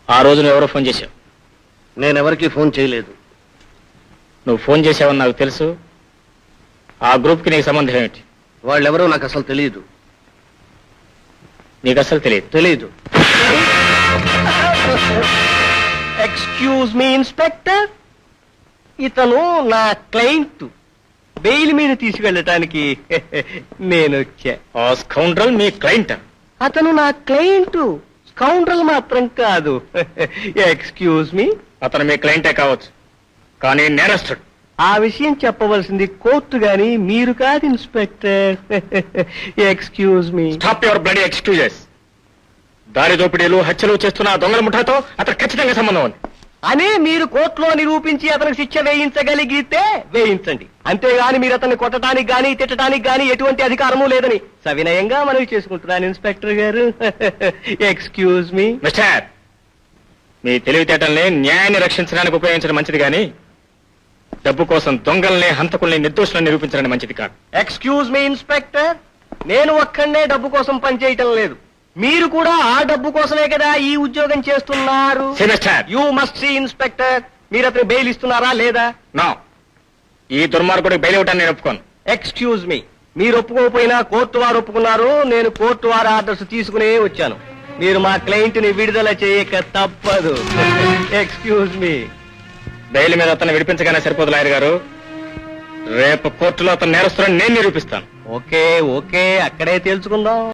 ఆ రోజు నువ్వు ఎవరో ఫోన్ చేశావు. నేనెవరికి ఫోన్ చేయలేదు. నువ్వు ఫోన్ చేసావని నాకు తెలుసు. ఆ గ్రూప్కి నీకు సంబంధం ఏమిటి? వాళ్ళెవరో నాకు అసలు తెలియదు. నీకు అసలు తెలియదు? తెలీదు. ఎక్స్క్యూజ్ మీ ఇన్స్పెక్టర్, ఇతను నా క్లయింట్. బెయిల్ మీద తీసుకెళ్ళటానికి నేను వచ్చా. ఆ స్కౌండ్రల్ మీ క్లయింట్? అతను నా క్లయింట్, స్కౌండ్రల్ మాత్రం కాదు. Excuse me. అతను మీ క్లయింటే కావచ్చు, కానీ నేరస్తుడు. ఆ విషయం చెప్పవలసింది కోర్టు గాని మీరు కాదు inspector. Excuse me. Stop your bloody excuses. దారి దోపిడీలు, హత్యలు చేస్తున్న ఆ దొంగల ముఠాతో అతను ఖచ్చితంగా సంబంధం ఉంది అని మీరు కోర్టులో నిరూపించి అతనికి శిక్ష వేయించగలిగితే వేయించండి. అంతేగాని మీరు అతన్ని కొట్టడానికి గాని తిట్టడానికి గాని ఎటువంటి అధికారము లేదని సవినయంగా మనవి చేసుకుంటున్నాను ఇన్స్పెక్టర్ గారు. Excuse me. మిస్టర్, మీ తెలివితేటల్ని న్యాయాన్ని రక్షించడానికి ఉపయోగించడం మంచిది కానీ డబ్బు కోసం దొంగల్ని, హంతకుల్ని, నిర్దోషులను నిరూపించడం మంచిది కాదు. ఎక్స్క్యూజ్ మీ ఇన్స్పెక్టర్, నేను ఒక్కడే డబ్బు కోసం పనిచేయటం లేదు. మీరు కూడా ఆ డబ్బు కోసమే కదా ఈ ఉద్యోగం చేస్తున్నారు. యూ మస్ట్ సీ ఇన్స్పెక్టర్, మీరు అతను బెయిల్ ఇస్తున్నారా లేదా? నో, ఈ దుర్మార్గుడికి బెయిల్ ఇవ్వటాన్ని నేను ఒప్పుకోను. Excuse me. మీరు ఒప్పుకోకపోయినా కోర్టు వారు ఒప్పుకున్నారు. నేను కోర్టు వారి ఆర్డర్స్ తీసుకునే వచ్చాను. మీరు మా క్లయింట్ ని విడుదల చేయక తప్పదు. Excuse me. బెయిల్ మీద అతన్ని విడిపించగానే సరిపోదు లాయర్ గారు. రేపు కోర్టులో అతను నేరస్తులని నేను నిరూపిస్తాను. ఓకే ఓకే, అక్కడే తేల్చుకుందాం.